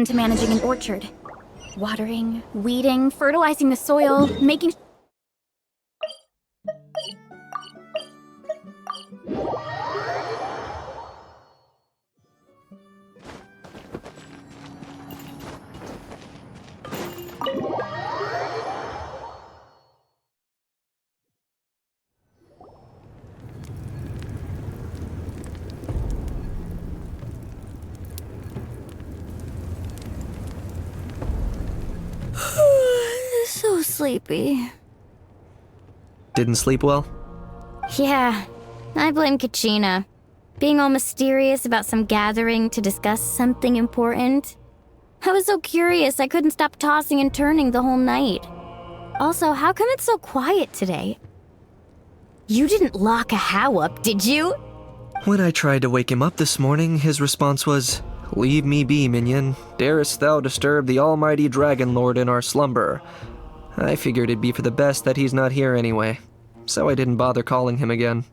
into managing an orchard. Watering, weeding, fertilizing the soil, making... So sleepy. Didn't sleep well? Yeah, I blame Kachina. Being all mysterious about some gathering to discuss something important. I was so curious I couldn't stop tossing and turning the whole night. Also, how come it's so quiet today? You didn't lock a How up, did you? When I tried to wake him up this morning, his response was, "Leave me be, minion. Darest thou disturb the almighty Dragon Lord in our slumber?" I figured it'd be for the best that he's not here anyway, so I didn't bother calling him again.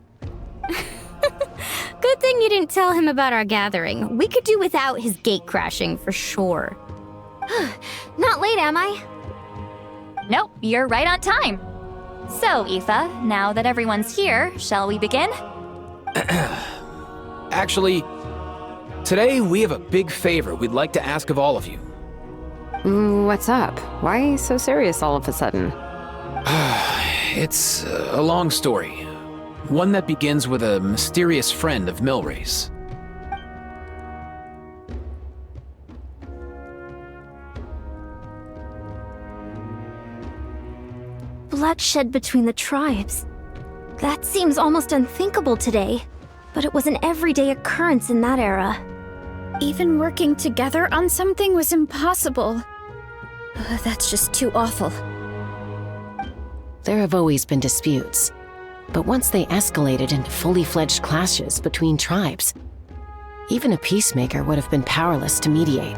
Good thing you didn't tell him about our gathering. We could do without his gate crashing for sure. Not late, am I? Nope, you're right on time. So, Aoife, now that everyone's here, shall we begin? Actually, today we have a big favor we'd like to ask of all of you. What's up? Why so serious all of a sudden? It's a long story. One that begins with a mysterious friend of Milray's. Bloodshed between the tribes. That seems almost unthinkable today, but it was an everyday occurrence in that era. Even working together on something was impossible. That's just too awful. There have always been disputes, but once they escalated into fully fledged clashes between tribes, even a peacemaker would have been powerless to mediate.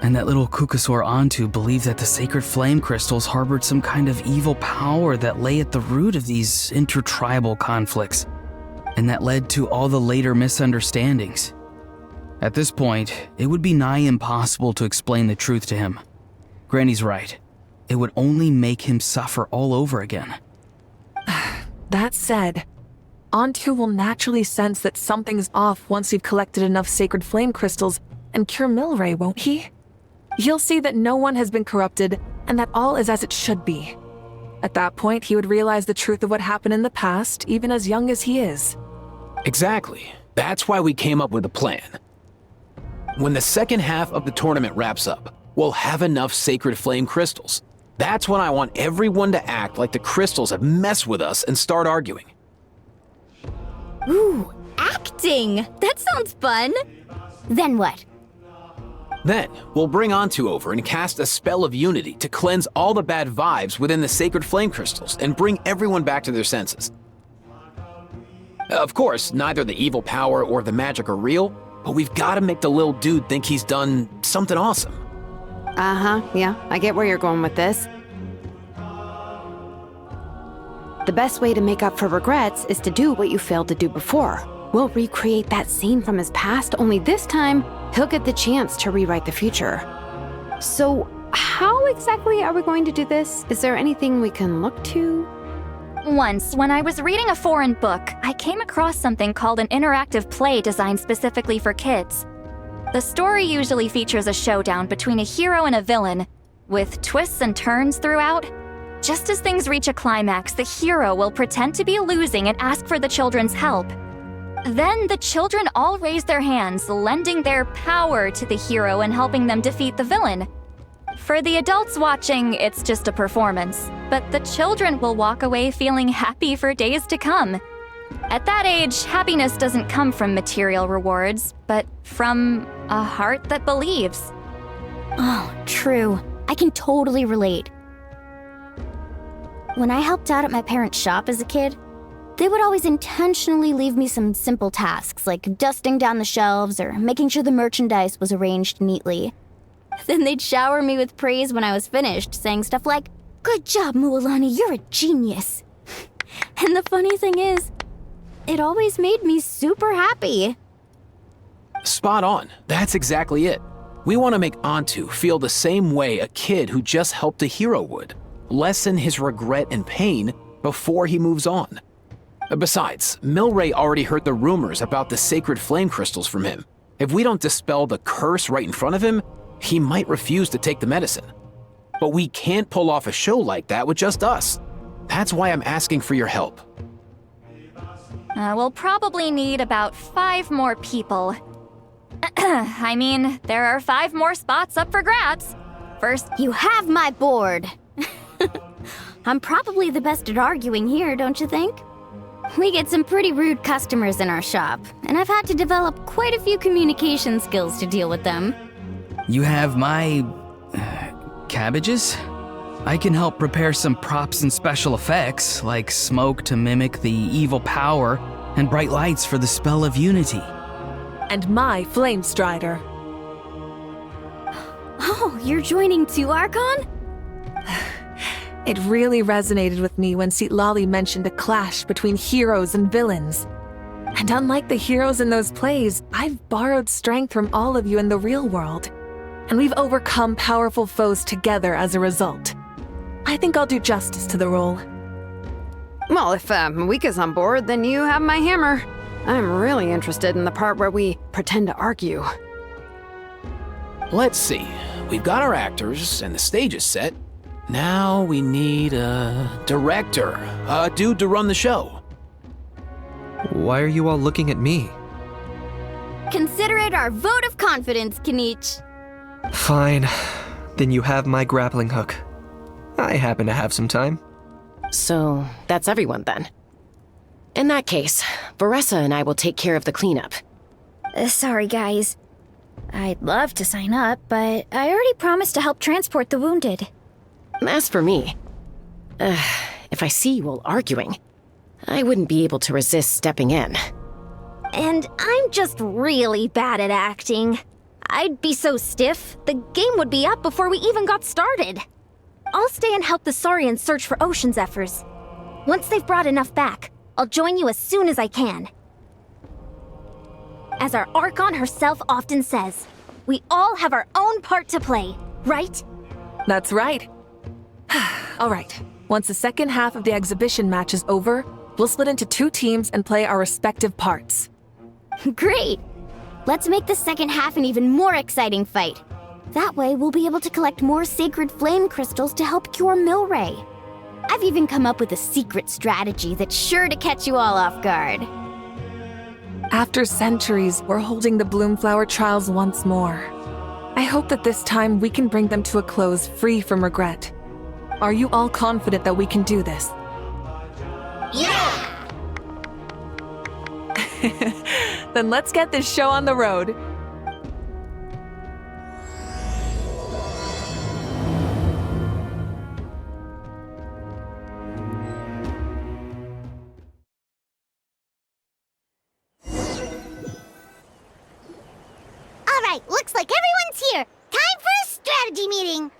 And that little Kukasor Antu believed that the sacred flame crystals harbored some kind of evil power that lay at the root of these intertribal conflicts, and that led to all the later misunderstandings. At this point, it would be nigh impossible to explain the truth to him. Granny's right. It would only make him suffer all over again. That said, Antu will naturally sense that something's off once you've collected enough sacred flame crystals and cure Milray, won't he? He'll see that no one has been corrupted and that all is as it should be. At that point, he would realize the truth of what happened in the past, even as young as he is. Exactly. That's why we came up with a plan. When the second half of the tournament wraps up, we'll have enough sacred flame crystals. That's when I want everyone to act like the crystals have messed with us and start arguing. Ooh, acting! That sounds fun! Then what? Then, we'll bring Antu over and cast a spell of unity to cleanse all the bad vibes within the sacred flame crystals and bring everyone back to their senses. Of course, neither the evil power or the magic are real, but we've got to make the little dude think he's done something awesome. Yeah, I get where you're going with this. The best way to make up for regrets is to do what you failed to do before. We'll recreate that scene from his past, only this time, he'll get the chance to rewrite the future. So, how exactly are we going to do this? Is there anything we can look to? Once, when I was reading a foreign book, I came across something called an interactive play designed specifically for kids. The story usually features a showdown between a hero and a villain, with twists and turns throughout. Just as things reach a climax, the hero will pretend to be losing and ask for the children's help. Then the children all raise their hands, lending their power to the hero and helping them defeat the villain. For the adults watching, it's just a performance, but the children will walk away feeling happy for days to come. At that age, happiness doesn't come from material rewards, but from a heart that believes. Oh, true. I can totally relate. When I helped out at my parents' shop as a kid, they would always intentionally leave me some simple tasks like dusting down the shelves or making sure the merchandise was arranged neatly. Then they'd shower me with praise when I was finished, saying stuff like, "Good job, Mualani, you're a genius." And the funny thing is, it always made me super happy. Spot on. That's exactly it. We want to make Antu feel the same way a kid who just helped a hero would. Lessen his regret and pain before he moves on. Besides, Milray already heard the rumors about the sacred flame crystals from him. If we don't dispel the curse right in front of him, he might refuse to take the medicine. But we can't pull off a show like that with just us. That's why I'm asking for your help. We'll probably need about 5 more people. I mean, there are 5 more spots up for grabs. First, You have my board. I'm probably the best at arguing here, don't you think? We get some pretty rude customers in our shop, and I've had to develop quite a few communication skills to deal with them. You have my... cabbages? I can help prepare some props and special effects, like smoke to mimic the evil power, and bright lights for the spell of unity. And my Flame Strider. Oh, you're joining too, Archon? It really resonated with me when Citlali mentioned a clash between heroes and villains. And unlike the heroes in those plays, I've borrowed strength from all of you in the real world. And we've overcome powerful foes together as a result. I think I'll do justice to the role. Well, if Mawika's on board, then you have my hammer. I'm really interested in the part where we pretend to argue. Let's see. We've got our actors and the stage is set. Now we need a director, a dude to run the show. Why are you all looking at me? Consider it our vote of confidence, Kanich. Fine. Then you have my grappling hook. I happen to have some time. So, that's everyone then. In that case, Varessa and I will take care of the cleanup. Sorry, guys. I'd love to sign up, but I already promised to help transport the wounded. As for me, if I see you all arguing, I wouldn't be able to resist stepping in. And I'm just really bad at acting. I'd be so stiff, the game would be up before we even got started. I'll stay and help the Saurians search for Ocean Zephyrs. Once they've brought enough back, I'll join you as soon as I can. As our Archon herself often says, we all have our own part to play, right? That's right. All right. Once the second half of the exhibition match is over, we'll split into 2 teams and play our respective parts. Great! Let's make the second half an even more exciting fight. That way, we'll be able to collect more sacred flame crystals to help cure Milray. I've even come up with a secret strategy that's sure to catch you all off guard. After centuries, we're holding the Bloomflower trials once more. I hope that this time we can bring them to a close free from regret. Are you all confident that we can do this? Yeah! Then let's get this show on the road. Alright, looks like everyone's here. Time for a strategy meeting.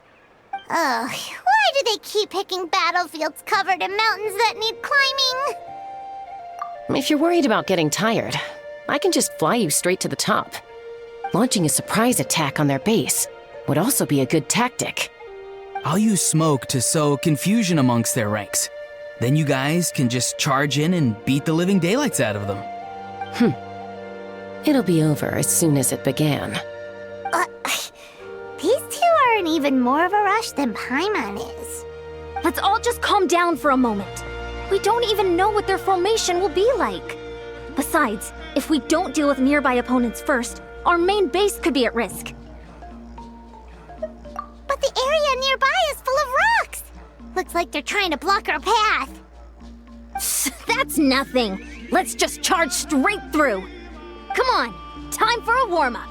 Ugh, why do they keep picking battlefields covered in mountains that need climbing? If you're worried about getting tired, I can just fly you straight to the top. Launching a surprise attack on their base would also be a good tactic. I'll use smoke to sow confusion amongst their ranks. Then you guys can just charge in and beat the living daylights out of them. It'll be over as soon as it began. These two are in even more of a rush than Paimon is. Let's all just calm down for a moment. We don't even know what their formation will be like. Besides, if we don't deal with nearby opponents first, our main base could be at risk. But the area nearby is full of rocks. Looks like they're trying to block our path. That's nothing. Let's just charge straight through. Come on, time for a warm-up.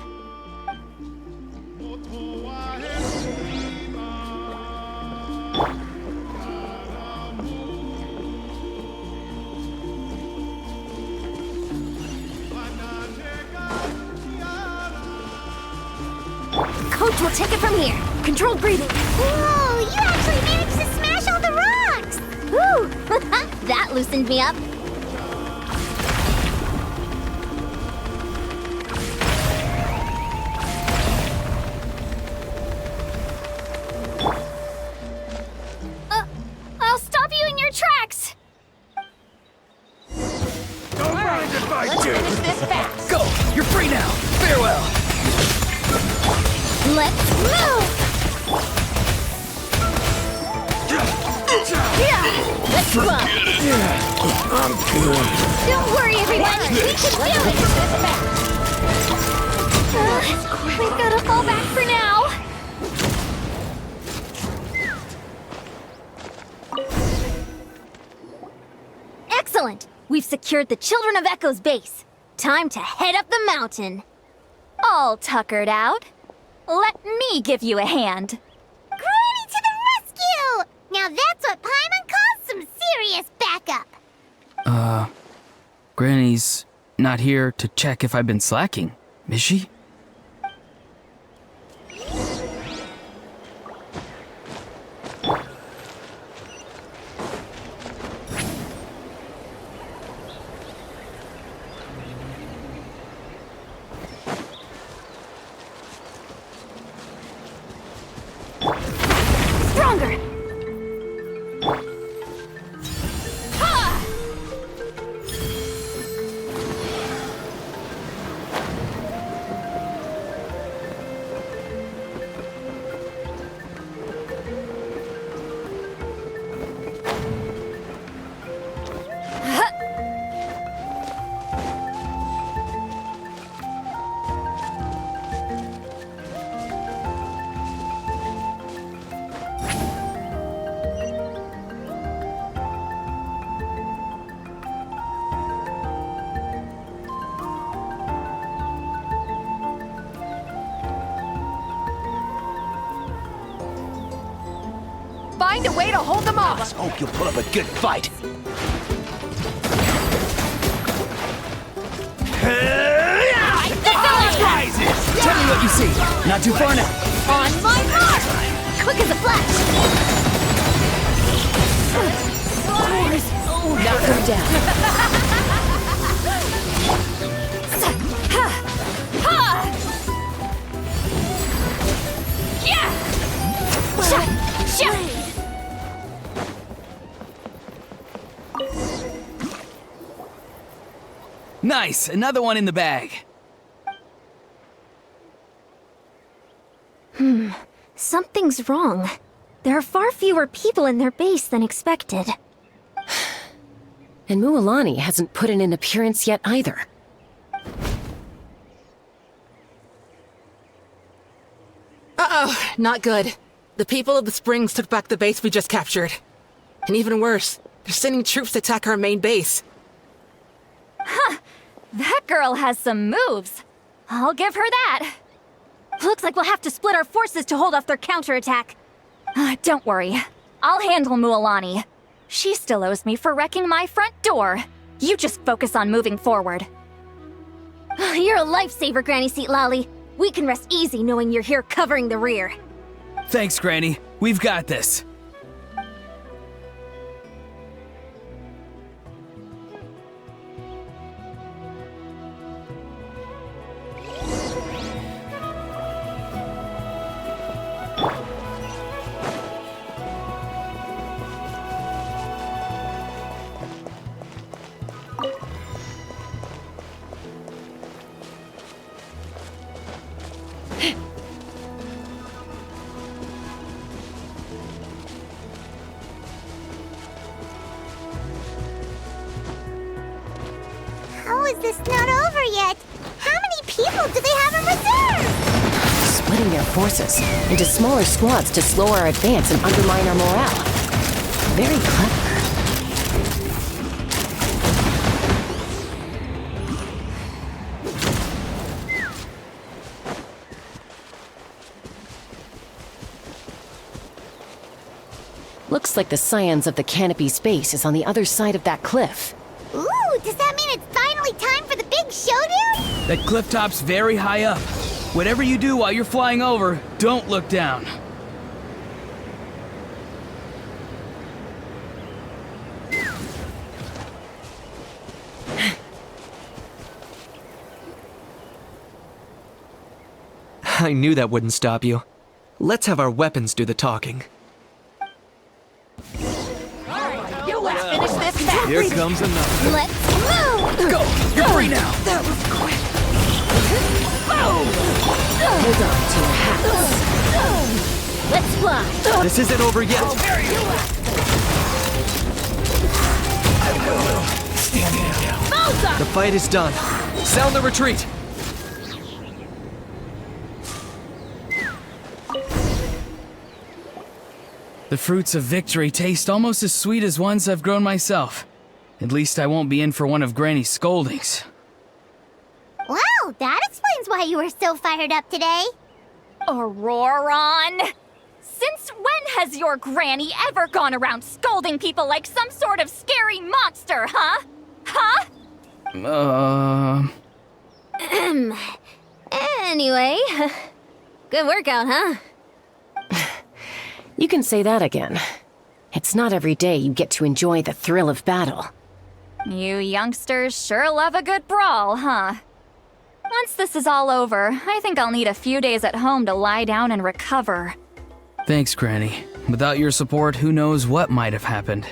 Coach will take it from here. Controlled breathing. Whoa, you actually managed to smash all the rocks! Woo! That loosened me up. Let's go! I'm good. Don't worry, everyone. We can do it. We've gotta fall back for now. Excellent! We've secured the Children of Echo's base. Time to head up the mountain. All tuckered out. Let me give you a hand. Granny to the rescue! Now that's what Paimon calls some serious backup. Granny's not here to check if I've been slacking, is she? Stronger! Find a way to hold them off. Let's hope you'll put up a good fight. Rises! Tell me what you see. Not too far now. On my mark! Quick as a flash! Knock her down. Nice, another one in the bag. Something's wrong. There are far fewer people in their base than expected. And Mualani hasn't put in an appearance yet either. Uh-oh, not good. The people of the Springs took back the base we just captured. And even worse, they're sending troops to attack our main base. That girl has some moves. I'll give her that. Looks like we'll have to split our forces to hold off their counterattack. Don't worry. I'll handle Mualani. She still owes me for wrecking my front door. You just focus on moving forward. You're a lifesaver, Granny Seat Lolly. We can rest easy knowing you're here covering the rear. Thanks, Granny. We've got this. How is this not over yet? How many people do they have in reserve? Splitting their forces into smaller squads to slow our advance and undermine our morale. Very clever. Looks like the Scions of the Canopy's base is on the other side of that cliff. Ooh, does that mean it's finally time for the big showdown? That cliff top's very high up. Whatever you do while you're flying over, don't look down. I knew that wouldn't stop you. Let's have our weapons do the talking. Finish this fast. Here comes another. Let's move! Go! You're free now! That was quick. Hold on to your hats. Let's fly. This isn't over yet. The fight is done. Sound the retreat. The fruits of victory taste almost as sweet as ones I've grown myself. At least I won't be in for one of Granny's scoldings. Wow, that explains why you were so fired up today. Auroron! Since when has your granny ever gone around scolding people like some sort of scary monster, huh? Huh? Anyway, good workout, huh? You can say that again. It's not every day you get to enjoy the thrill of battle. You youngsters sure love a good brawl, huh? Once this is all over, I think I'll need a few days at home to lie down and recover. Thanks, Granny. Without your support, who knows what might have happened.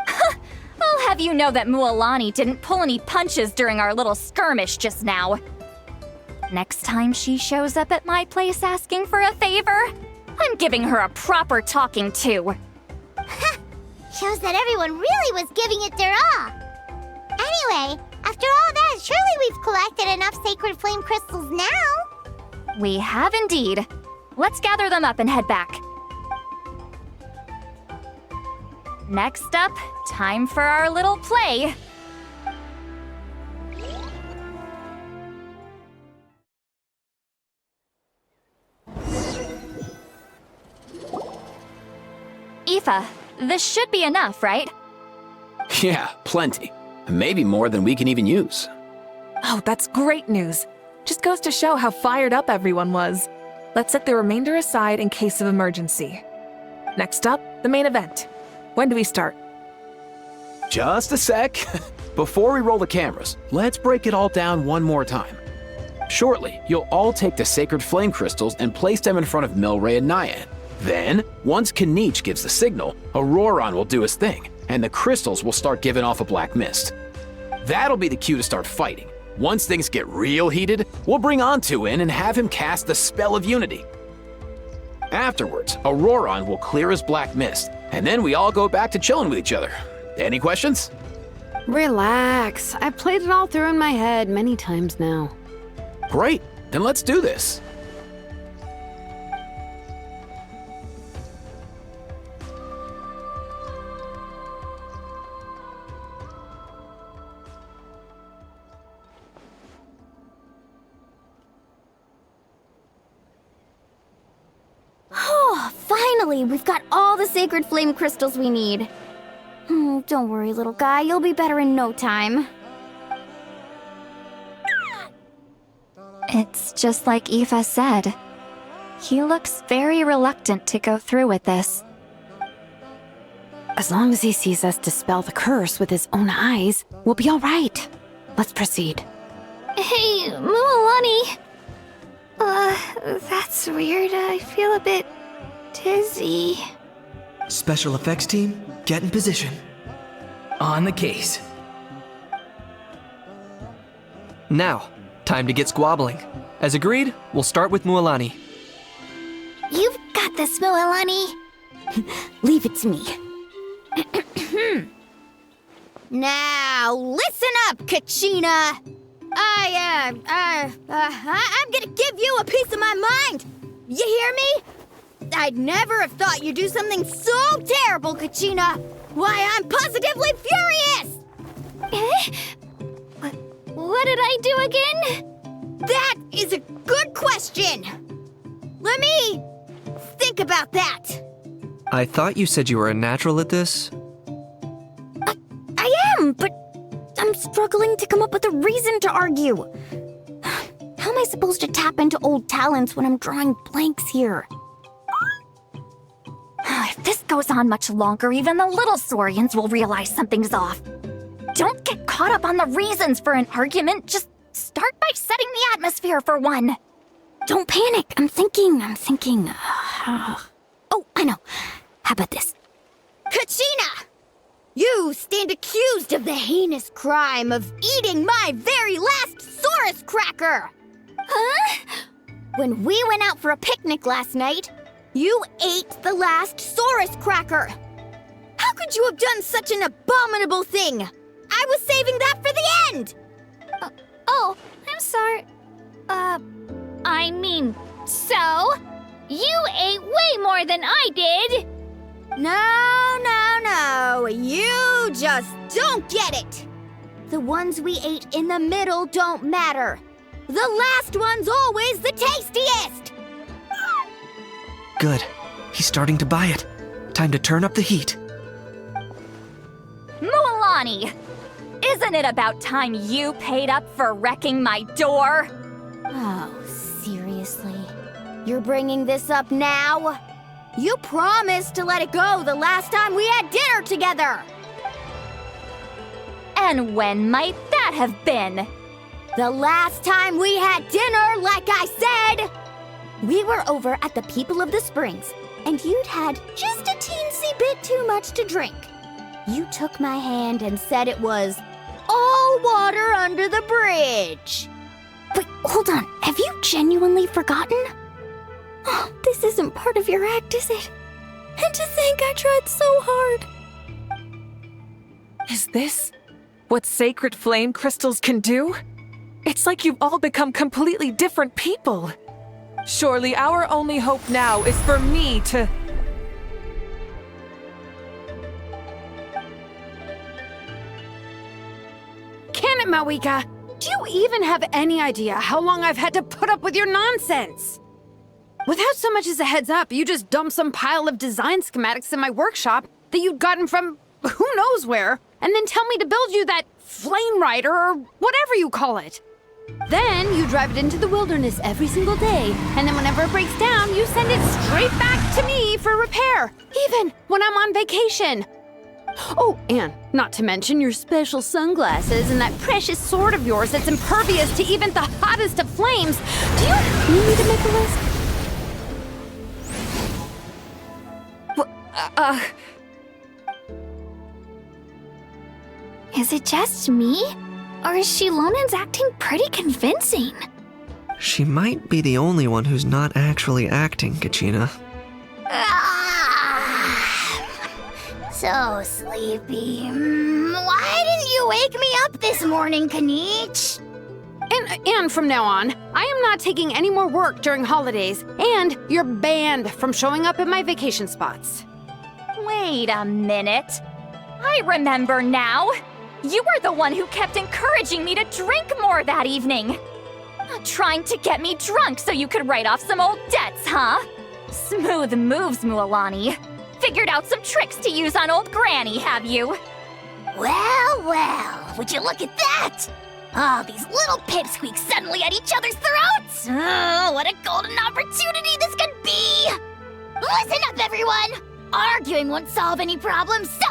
I'll have you know that Mualani didn't pull any punches during our little skirmish just now. Next time she shows up at my place asking for a favor, I'm giving her a proper talking to. Shows that everyone really was giving it their all. Anyway, after all that, surely we've collected enough sacred flame crystals now. We have indeed. Let's gather them up and head back. Next up, time for our little play. Aoife, this should be enough, right? Yeah, plenty. Maybe more than we can even use. Oh, that's great news. Just goes to show how fired up everyone was. Let's set the remainder aside in case of emergency. Next up, the main event. When do we start? Just a sec. Before we roll the cameras, let's break it all down one more time. Shortly, you'll all take the sacred flame crystals and place them in front of Milray and Nyan. Then, once Kanich gives the signal, Auroron will do his thing, and the crystals will start giving off a black mist. That'll be the cue to start fighting. Once things get real heated, we'll bring Antu in and have him cast the spell of unity. Afterwards, Auroron will clear his black mist, and then we all go back to chilling with each other. Any questions? Relax. I've played it all through in my head many times now. Great, then let's do this. Oh, finally, we've got all the sacred flame crystals we need. Don't worry, little guy, you'll be better in no time. It's just like Aoife said. He looks very reluctant to go through with this. As long as he sees us dispel the curse with his own eyes, we'll be all right. Let's proceed. Hey, Mualani. That's weird. I feel a bit dizzy. Special effects team, get in position. On the case. Now, time to get squabbling. As agreed, we'll start with Mualani. You've got this, Mualani. Leave it to me. Now, listen up, Kachina. I'm gonna give you a piece of my mind. You hear me? I'd never have thought you'd do something so terrible, Kachina. Why, I'm positively furious! What did I do again? That is a good question. Let me think about that. I thought you said you were a natural at this. I am, but I'm struggling to come up with a reason to argue. How am I supposed to tap into old talents when I'm drawing blanks here? If this goes on much longer, even the little Saurians will realize something's off. Don't get caught up on the reasons for an argument. Just start by setting the atmosphere for one. Don't panic. I'm thinking. Oh, I know. How about this? Kachina! You stand accused of the heinous crime of eating my very last Saurus cracker! Huh? When we went out for a picnic last night, You ate the last Saurus cracker! How could you have done such an abominable thing? I was saving that for the end! Oh, I'm sorry. I mean, so? You ate way more than I did! No, you just don't get it! The ones we ate in the middle don't matter. The last one's always the tastiest! Good. He's starting to buy it. Time to turn up the heat. Mualani! Isn't it about time you paid up for wrecking my door? Oh, seriously? You're bringing this up now? You promised to let it go the last time we had dinner together! And when might that have been? The last time we had dinner, like I said! We were over at the People of the Springs, and you'd had just a teensy bit too much to drink. You took my hand and said it was all water under the bridge. Wait, hold on. Have you genuinely forgotten? Oh, this isn't part of your act, is it? And to think I tried so hard. Is this what sacred flame crystals can do? It's like you've all become completely different people. Surely our only hope now is for me to... Can it, Mawika? Do you even have any idea how long I've had to put up with your nonsense? Without so much as a heads up, you just dumped some pile of design schematics in my workshop that you'd gotten from who knows where, and then tell me to build you that flame rider or whatever you call it. Then you drive it into the wilderness every single day, and then whenever it breaks down, you send it straight back to me for repair, even when I'm on vacation. Oh, and not to mention your special sunglasses and that precious sword of yours that's impervious to even the hottest of flames. Do you need me to make a list? Is it just me? Or is Shilonen's acting pretty convincing? She might be the only one who's not actually acting, Kachina. So sleepy. Why didn't you wake me up this morning, Kanich? And from now on, I am not taking any more work during holidays, and you're banned from showing up at my vacation spots. Wait a minute. I remember now. You were the one who kept encouraging me to drink more that evening. Trying to get me drunk so you could write off some old debts, huh? Smooth moves, Mualani. Figured out some tricks to use on old Granny, have you? Well, would you look at that? Oh, these little pipsqueaks suddenly at each other's throats! Oh, what a golden opportunity this could be! Listen up, everyone! Arguing won't solve any problems, so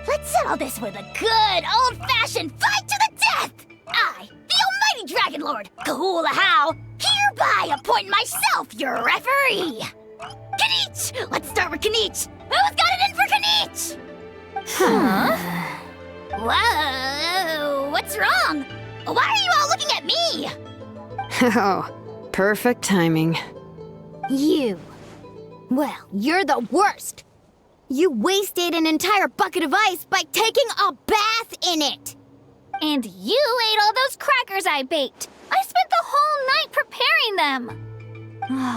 let's settle this with a good, old-fashioned fight to the death! I, the almighty Dragon Lord, Kahula How, hereby appoint myself your referee! Kanich! Let's start with Kanich! Who's got it in for Kanich? Huh? Whoa, what's wrong? Why are you all looking at me? Oh, perfect timing. You. Well, you're the worst. You wasted an entire bucket of ice by taking a bath in it. And you ate all those crackers I baked. I spent the whole night preparing them.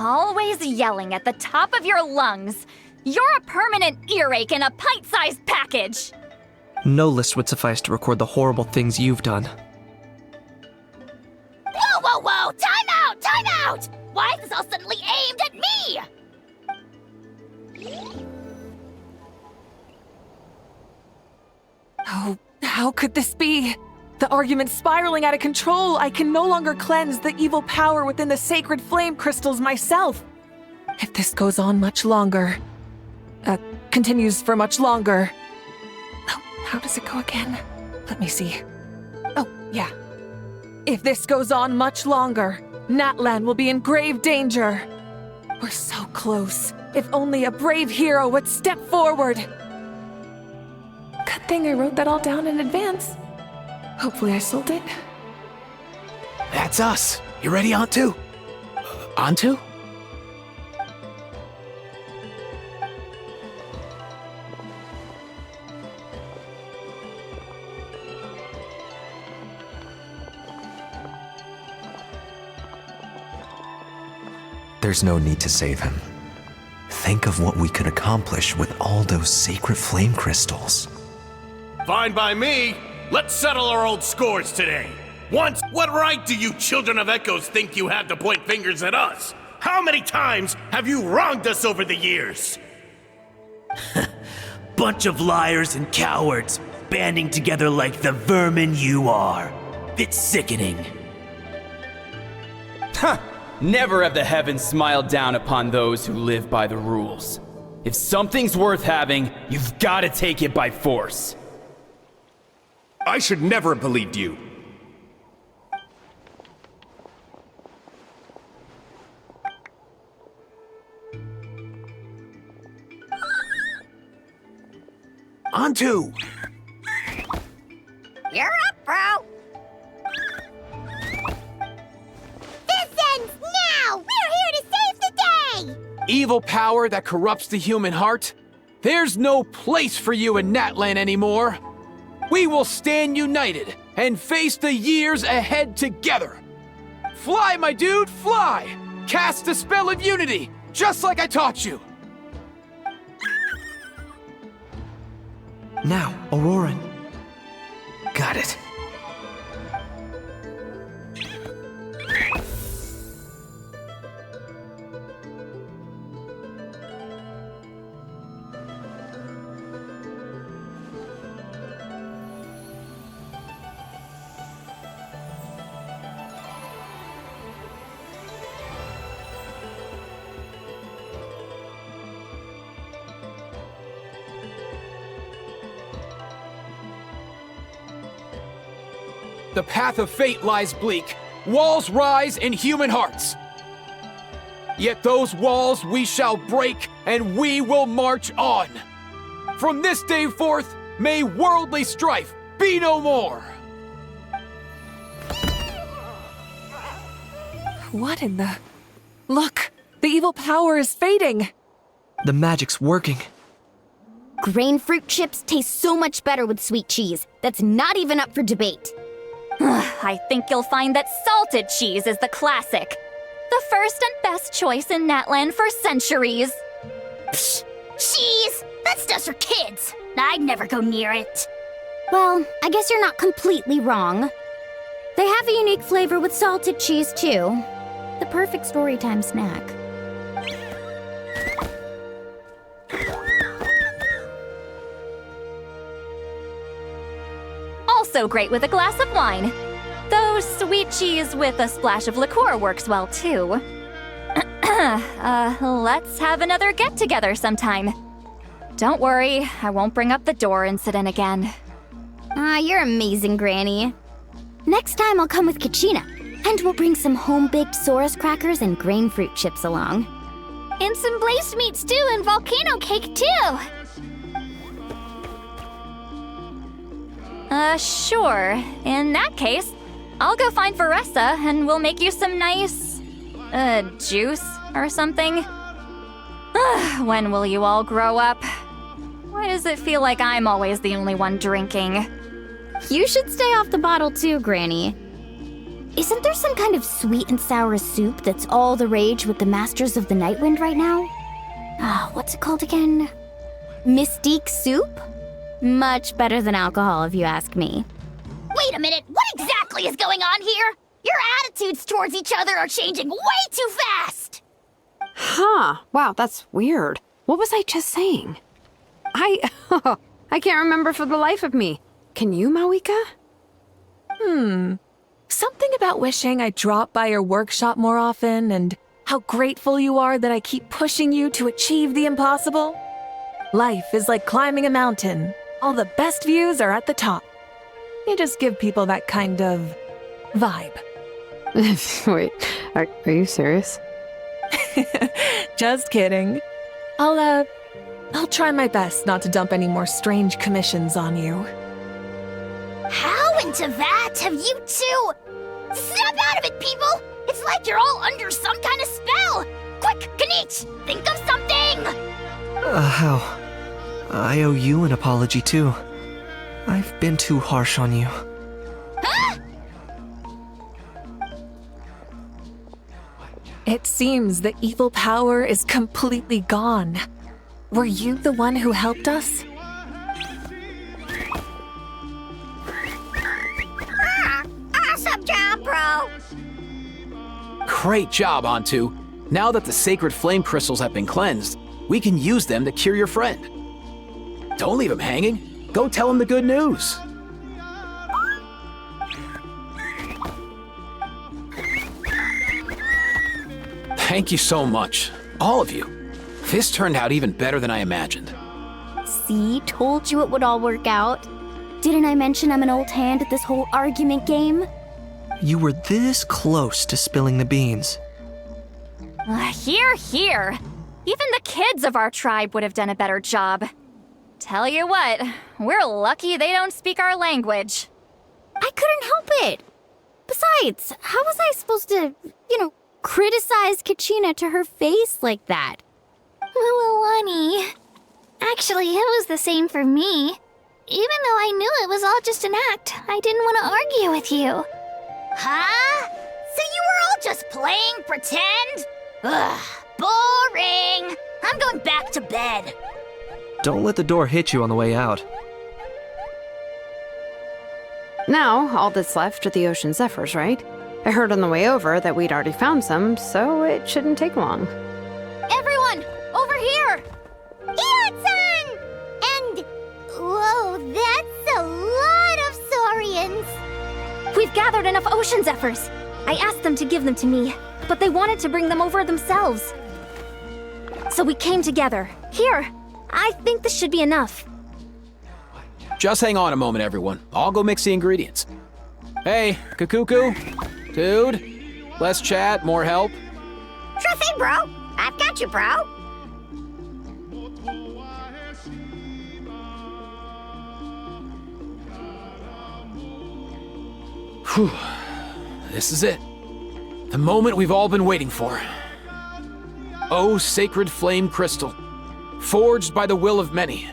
Always yelling at the top of your lungs. You're a permanent earache in a pint-sized package. No list would suffice to record the horrible things you've done. Whoa! Time out! Why is this all suddenly aimed at me? Oh, how could this be? The argument's spiraling out of control. I can no longer cleanse the evil power within the sacred flame crystals myself. If this goes on much longer, continues for much longer. Oh, how does it go again? Let me see. Oh, yeah. If this goes on much longer, Natlan will be in grave danger. We're so close. If only a brave hero would step forward. Good thing I wrote that all down in advance. Hopefully I sold it. That's us. You ready, Antu? Antu? There's no need to save him. Think of what we could accomplish with all those sacred flame crystals. Fine by me. Let's settle our old scores today. Once, what right do you children of Echoes think you have to point fingers at us? How many times have you wronged us over the years? Bunch of liars and cowards, banding together like the vermin you are. It's sickening. Huh! Never have the heavens smiled down upon those who live by the rules. If something's worth having, you've got to take it by force. I should never have believed you. Onto! You're up, bro. This ends now. We're here to save the day. Evil power that corrupts the human heart? There's no place for you in Natlan anymore. We will stand united and face the years ahead together. Fly, my dude, fly! Cast the spell of unity, just like I taught you. Now, Auroran. Got it. The path of fate lies bleak. Walls rise in human hearts. Yet those walls we shall break, and we will march on. From this day forth, may worldly strife be no more. What in the... Look! The evil power is fading! The magic's working. Grain fruit chips taste so much better with sweet cheese. That's not even up for debate. I think you'll find that salted cheese is the classic. The first and best choice in Natlan for centuries. Psh, cheese! That's just for kids. I'd never go near it. Well, I guess you're not completely wrong. They have a unique flavor with salted cheese, too. The perfect storytime snack. Also great with a glass of wine. Though sweet cheese with a splash of liqueur works well too. Let's have another get-together sometime. Don't worry, I won't bring up the door incident again. You're amazing, Granny. Next time I'll come with Kachina, and we'll bring some home-baked Saurus crackers and grain fruit chips along. And some blazed meat stew and volcano cake too. Sure. In that case, I'll go find Varessa and we'll make you some nice, juice or something. When will you all grow up? Why does it feel like I'm always the only one drinking? You should stay off the bottle too, Granny. Isn't there some kind of sweet and sour soup that's all the rage with the Masters of the Nightwind right now? What's it called again? Mystique soup? Much better than alcohol, if you ask me. Wait a minute, what exactly is going on here? Your attitudes towards each other are changing way too fast! Huh. Wow, that's weird. What was I just saying? I can't remember for the life of me. Can you, Mawika? Something about wishing I dropped by your workshop more often and how grateful you are that I keep pushing you to achieve the impossible. Life is like climbing a mountain. All the best views are at the top. You just give people that kind of vibe. Wait, are you serious? Just kidding. I'll try my best not to dump any more strange commissions on you. How into that have you two? Snap out of it, people! It's like you're all under some kind of spell! Quick, Kanich, think of something! How? I owe you an apology too. I've been too harsh on you. It seems the evil power is completely gone. Were you the one who helped us? Awesome job, bro! Great job, Antu. Now that the sacred flame crystals have been cleansed, we can use them to cure your friend. Don't leave him hanging. Go tell him the good news. Thank you so much, all of you. This turned out even better than I imagined. See, told you it would all work out. Didn't I mention I'm an old hand at this whole argument game? You were this close to spilling the beans. Hear, hear. Even the kids of our tribe would have done a better job. Tell you what, we're lucky they don't speak our language. I couldn't help it. Besides, how was I supposed to, criticize Kachina to her face like that? Lualani. Actually, it was the same for me. Even though I knew it was all just an act, I didn't want to argue with you. Huh? So you were all just playing pretend? Ugh, boring. I'm going back to bed. Don't let the door hit you on the way out. Now, all that's left are the ocean zephyrs, right? I heard on the way over that we'd already found some, so it shouldn't take long. Everyone, over here! Ian-san! And... whoa, that's a lot of saurians! We've gathered enough ocean zephyrs. I asked them to give them to me, but they wanted to bring them over themselves. So we came together. Here, I think this should be enough. Just hang on a moment, everyone. I'll go mix the ingredients. Hey, Kakuku? Dude? Less chat, more help? Sure thing, bro. I've got you, bro. Whew. This is it. The moment we've all been waiting for. Oh, sacred flame crystal, forged by the will of many.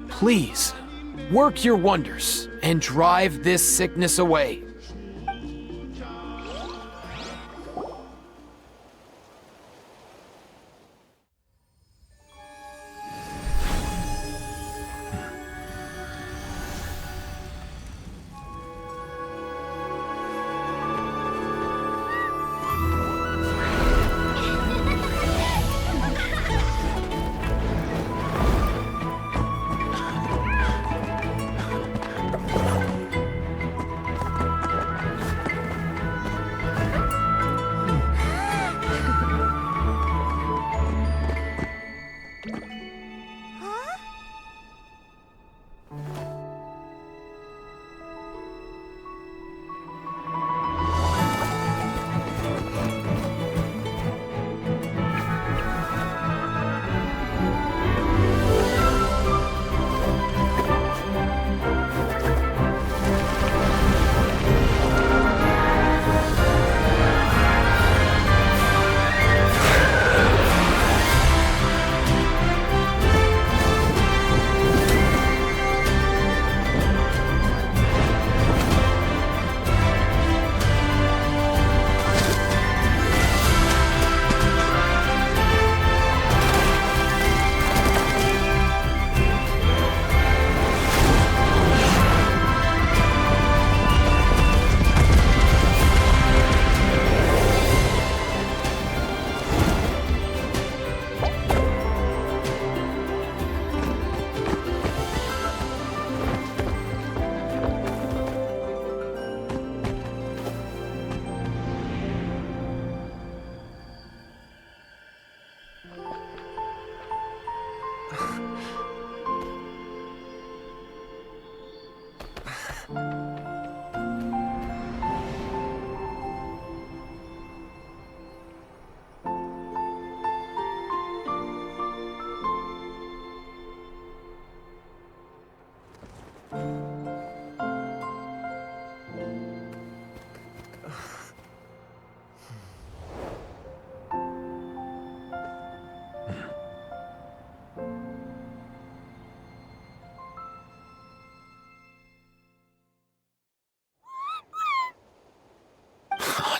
Please, work your wonders and drive this sickness away.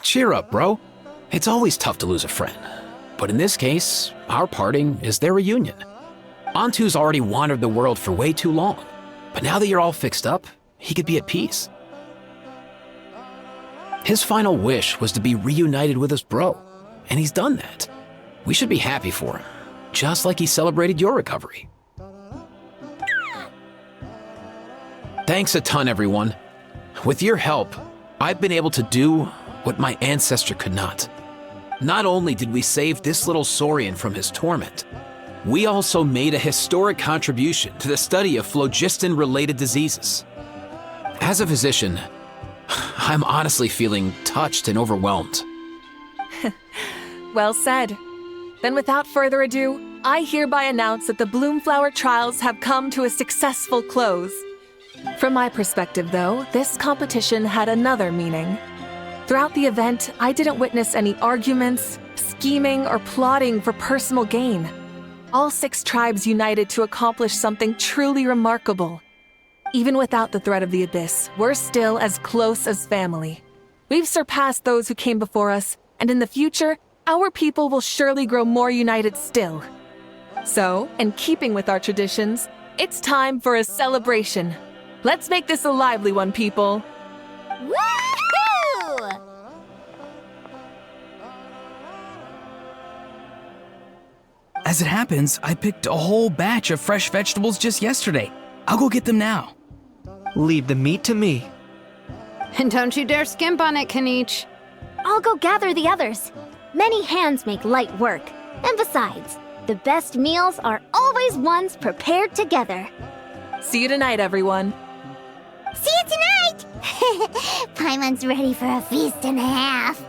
Cheer up, bro. It's always tough to lose a friend, but in this case, our parting is their reunion. Antu's already wandered the world for way too long, but now that you're all fixed up, he could be at peace. His final wish was to be reunited with his bro, and he's done that. We should be happy for him, just like he celebrated your recovery. Thanks a ton, everyone. With your help, I've been able to do what my ancestor could not. Not only did we save this little Saurian from his torment, we also made a historic contribution to the study of phlogiston-related diseases. As a physician, I'm honestly feeling touched and overwhelmed. Well said. Then without further ado, I hereby announce that the Bloomflower trials have come to a successful close. From my perspective, though, this competition had another meaning. Throughout the event, I didn't witness any arguments, scheming, or plotting for personal gain. All 6 tribes united to accomplish something truly remarkable. Even without the threat of the Abyss, we're still as close as family. We've surpassed those who came before us, and in the future, our people will surely grow more united still. So, in keeping with our traditions, it's time for a celebration. Let's make this a lively one, people. Woohoo! As it happens, I picked a whole batch of fresh vegetables just yesterday. I'll go get them now. Leave the meat to me. And don't you dare skimp on it, Kanich. I'll go gather the others. Many hands make light work. And besides, the best meals are always ones prepared together. See you tonight, everyone. See you tonight! Paimon's ready for a feast and a half.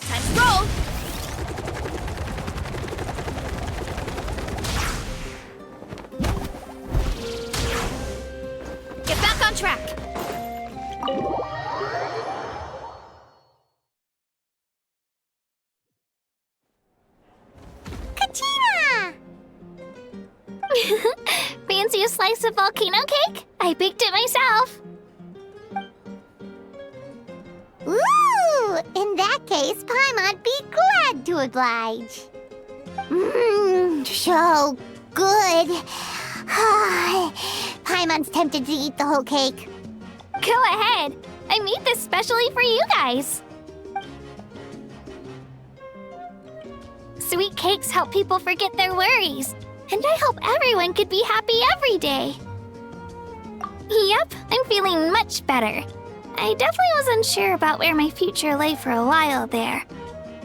Time to roll! Get back on track! Katina! Fancy a slice of volcano cake? I baked it myself. Ooh! In that case, Paimon'd be glad to oblige. Mmm, so good. Paimon's tempted to eat the whole cake. Go ahead. I made this specially for you guys. Sweet cakes help people forget their worries. And I hope everyone could be happy every day. Yep, I'm feeling much better. I definitely was unsure about where my future lay for a while there.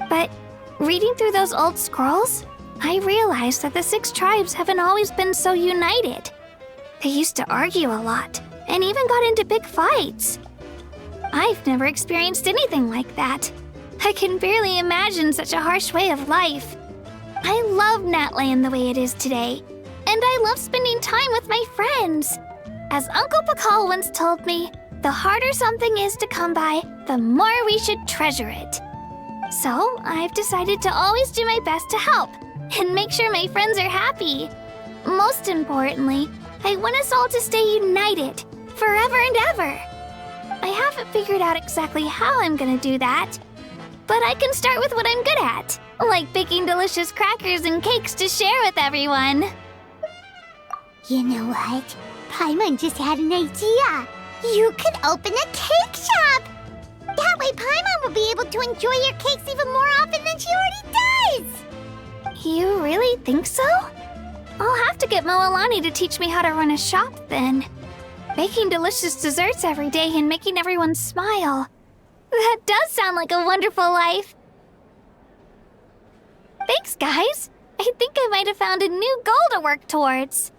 But reading through those old scrolls, I realized that the 6 tribes haven't always been so united. They used to argue a lot, and even got into big fights. I've never experienced anything like that. I can barely imagine such a harsh way of life. I love Natland the way it is today, and I love spending time with my friends. As Uncle Pakal once told me, the harder something is to come by, the more we should treasure it. So I've decided to always do my best to help and make sure my friends are happy. Most importantly, I want us all to stay united forever and ever. I haven't figured out exactly how I'm gonna do that, but I can start with what I'm good at, like baking delicious crackers and cakes to share with everyone. You know what? Paimon just had an idea. You could open a cake shop! That way Paimon will be able to enjoy your cakes even more often than she already does! You really think so? I'll have to get Moalani to teach me how to run a shop then. Baking delicious desserts every day and making everyone smile. That does sound like a wonderful life. Thanks, guys. I think I might have found a new goal to work towards.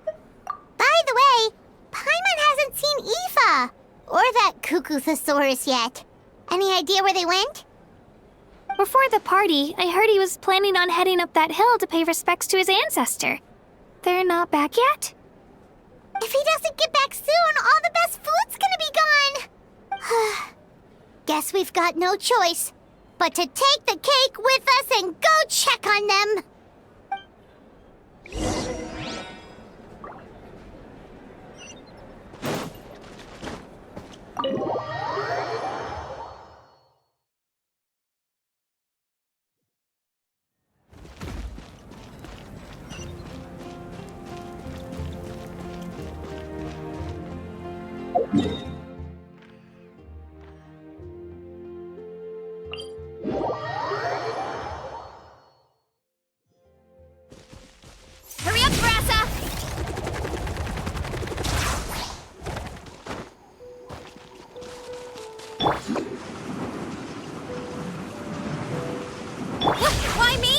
By the way, Paimon hasn't seen Aoife or that Cuckoo-thosaurus yet. Any idea where they went? Before the party, I heard he was planning on heading up that hill to pay respects to his ancestor. They're not back yet? If he doesn't get back soon, all the best food's gonna be gone. Guess we've got no choice but to take the cake with us and go check on them. Hurry up, Brassa! Why me?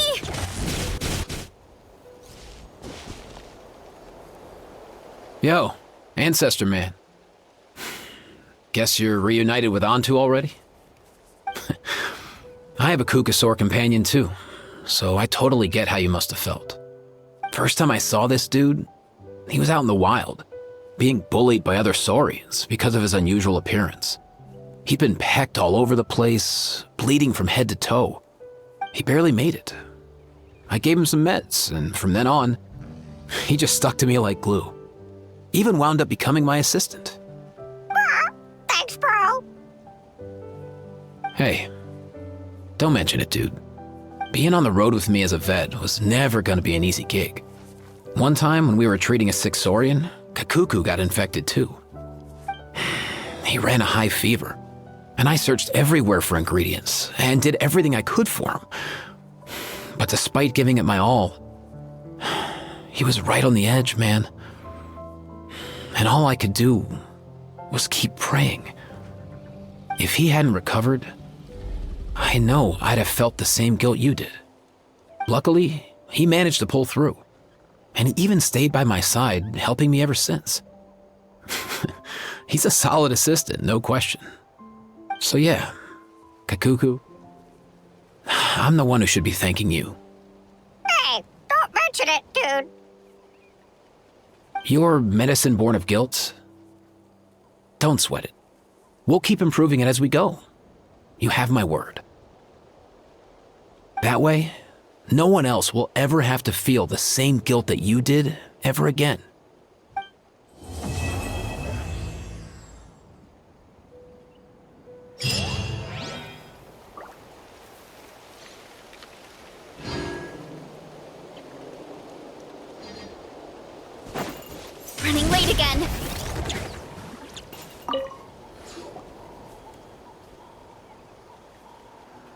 Yo, Ancestor Man. Guess you're reunited with Antu already? I have a Kukasaur companion too, so I totally get how you must have felt. First time I saw this dude, he was out in the wild, being bullied by other Saurians because of his unusual appearance. He'd been pecked all over the place, bleeding from head to toe. He barely made it. I gave him some meds, and from then on, he just stuck to me like glue. Even wound up becoming my assistant. Thanks, bro. Hey, don't mention it, dude. Being on the road with me as a vet was never gonna be an easy gig. One time when we were treating a sick Saurian, Kakuku got infected too. He ran a high fever, and I searched everywhere for ingredients and did everything I could for him. But despite giving it my all, he was right on the edge, man. And all I could do was keep praying. If he hadn't recovered, I know I'd have felt the same guilt you did. Luckily, he managed to pull through, and he even stayed by my side, helping me ever since. He's a solid assistant, no question. So yeah, Kakuku, I'm the one who should be thanking you. Hey, don't mention it, dude. Your medicine born of guilt? Don't sweat it. We'll keep improving it as we go. You have my word. That way, no one else will ever have to feel the same guilt that you did ever again. Running late again.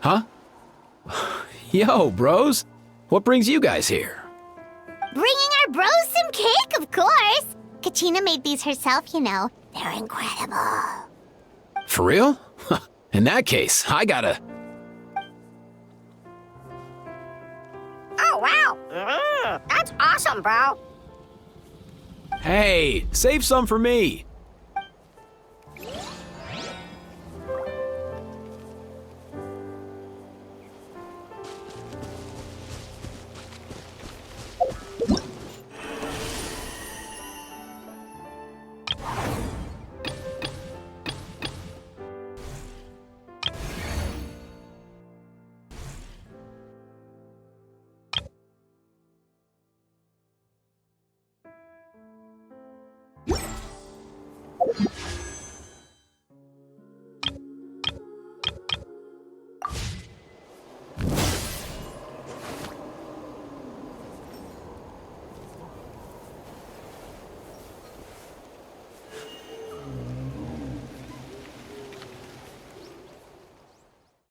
Huh? Yo, bros. What brings you guys here? Bringing our bros some cake, of course. Kachina made these herself, you know. They're incredible. For real? In that case, I gotta... Oh, wow. That's awesome, bro. Hey, save some for me.